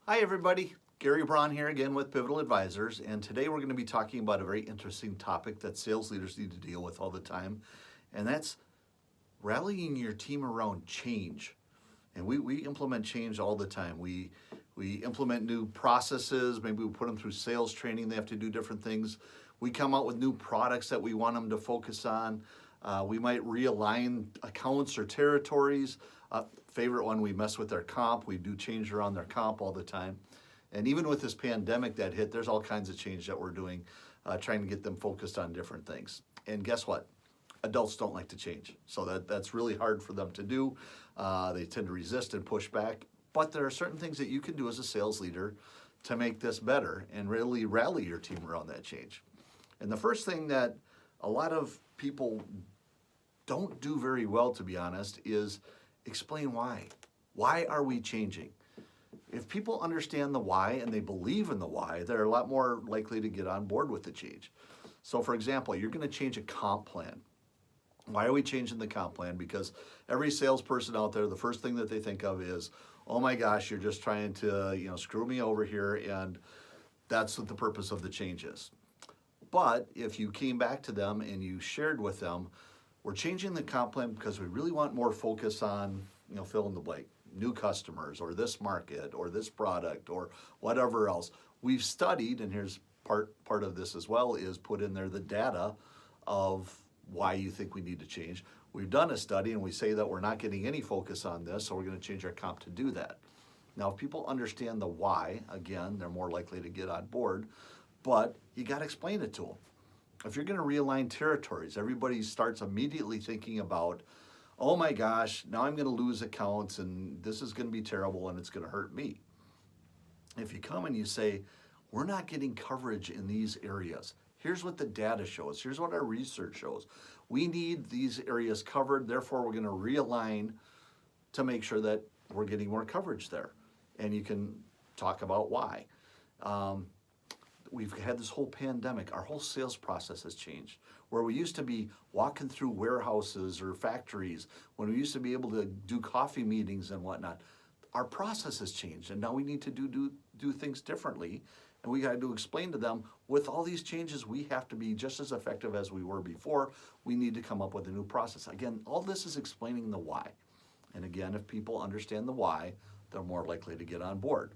Hi everybody, Gary Braun here again with Pivotal Advisors, and today we're going to be talking about a very interesting topic that sales leaders need to deal with all the time, and that's rallying your team around change. And we implement change all the time. We implement new processes, maybe we put them through sales training, they have to do different things. We come out with new products that we want them to focus on. We might realign accounts or territories. Favorite one, we mess with their comp. We do change around their comp all the time. And even with this pandemic that hit, there's all kinds of change that we're doing, trying to get them focused on different things. And guess what? Adults don't like to change. So that's really hard for them to do. They tend to resist and push back. But there are certain things that you can do as a sales leader to make this better and really rally your team around that change. And the first thing that a lot of people don't do very well, to be honest, is explain why. Why are we changing? If people understand the why and they believe in the why, they're a lot more likely to get on board with the change. So for example, you're going to change a comp plan. Why are we changing the comp plan? Because every salesperson out there, the first thing that they think of is, oh my gosh, you're just trying to, screw me over here, and that's what the purpose of the change is. But if you came back to them and you shared with them, we're changing the comp plan because we really want more focus on, fill in the blank, new customers or this market or this product or whatever else. We've studied, and here's part of this as well, is put in there the data of why you think we need to change. We've done a study and we say that we're not getting any focus on this, so we're going to change our comp to do that. Now, if people understand the why, again, they're more likely to get on board, but you got to explain it to them. If you're going to realign territories, everybody starts immediately thinking about, oh my gosh, now I'm going to lose accounts and this is going to be terrible and it's going to hurt me. If you come and you say, we're not getting coverage in these areas. Here's what the data shows. Here's what our research shows. We need these areas covered, therefore we're going to realign to make sure that we're getting more coverage there. And you can talk about why. We've had this whole pandemic. Our whole sales process has changed. Where we used to be walking through warehouses or factories, when we used to be able to do coffee meetings and whatnot, our process has changed, and now we need to do things differently. And we got to explain to them, with all these changes, we have to be just as effective as we were before. We need to come up with a new process. Again, all this is explaining the why. And again, if people understand the why, they're more likely to get on board.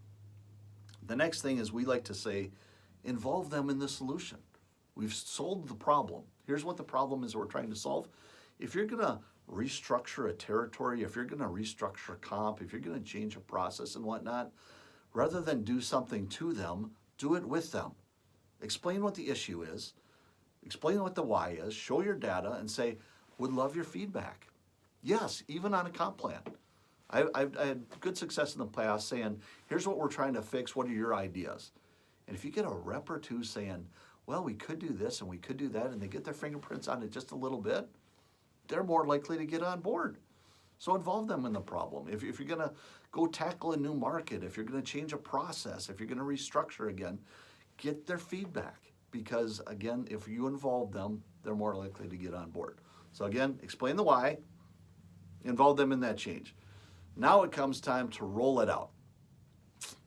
The next thing is we like to say, involve them in the solution. We've solved the problem. Here's what the problem is we're trying to solve. If you're going to restructure a territory, if you're going to restructure comp, if you're going to change a process and whatnot, rather than do something to them, do it with them. Explain what the issue is, explain what the why is, show your data, and say, would love your feedback. Yes, even on a comp plan. I've had good success in the past saying, here's what we're trying to fix, what are your ideas? And if you get a rep or two saying, well, we could do this and we could do that, and they get their fingerprints on it just a little bit, they're more likely to get on board. So involve them in the problem. If you're going to go tackle a new market, if you're going to change a process, if you're going to restructure again, get their feedback. Because again, if you involve them, they're more likely to get on board. So again, explain the why, involve them in that change. Now it comes time to roll it out.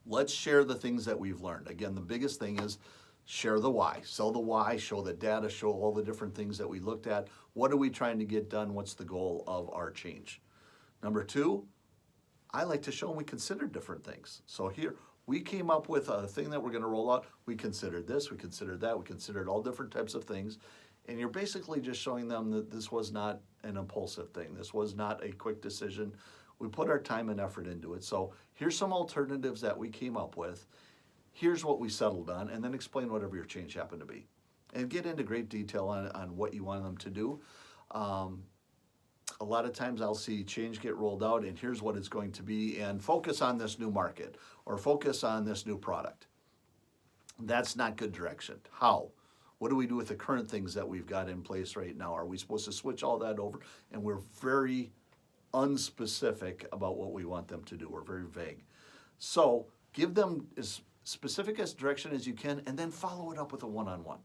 Let's share the things that we've learned. Again, the biggest thing is share the why. Sell the why, show the data, show all the different things that we looked at. What are we trying to get done? What's the goal of our change? Number two, I like to show them we considered different things. So here, we came up with a thing that we're going to roll out. We considered this, we considered that, we considered all different types of things. And you're basically just showing them that this was not an impulsive thing. This was not a quick decision. We put our time and effort into it. So here's some alternatives that we came up with. Here's what we settled on, and then explain whatever your change happened to be. And get into great detail on what you want them to do. A lot of times I'll see change get rolled out, and here's what it's going to be, and focus on this new market, or focus on this new product. That's not good direction. How? What do we do with the current things that we've got in place right now? Are we supposed to switch all that over? And we're very unspecific about what we want them to do. We're very vague. So give them as specific as direction as you can, and then follow it up with a one-on-one.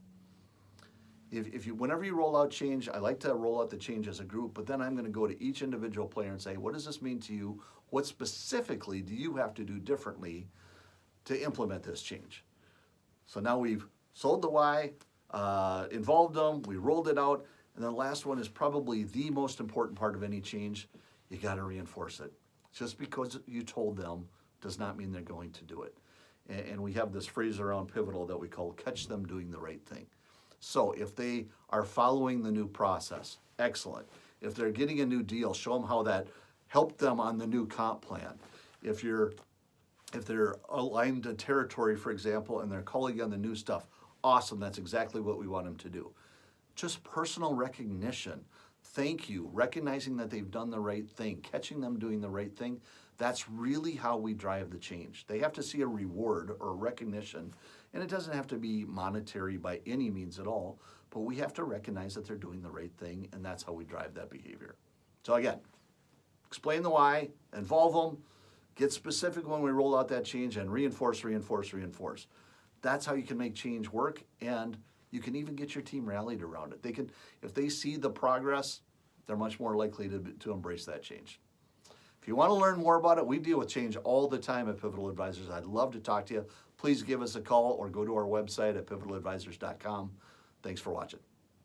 Whenever you roll out change, I like to roll out the change as a group, but then I'm going to go to each individual player and say, what does this mean to you? What specifically do you have to do differently to implement this change. So now we've sold the why, involved them, we rolled it out, and then the last one is probably the most important part of any change. You got to reinforce it. Just because you told them does not mean they're going to do it. And we have this phrase around Pivotal that we call catch them doing the right thing. So if they are following the new process, excellent. If they're getting a new deal, show them how that helped them on the new comp plan. If they're aligned to territory, for example, and they're calling on the new stuff, awesome, that's exactly what we want them to do. Just personal recognition, thank you, recognizing that they've done the right thing, catching them doing the right thing, that's really how we drive the change. They have to see a reward or recognition, and it doesn't have to be monetary by any means at all, but we have to recognize that they're doing the right thing, and that's how we drive that behavior. So again, explain the why, involve them, get specific when we roll out that change, and reinforce, reinforce, reinforce. That's how you can make change work, and you can even get your team rallied around it. They can, if they see the progress, they're much more likely to embrace that change. If you want to learn more about it, we deal with change all the time at Pivotal Advisors. I'd love to talk to you. Please give us a call or go to our website at pivataladvisors.com. Thanks for watching.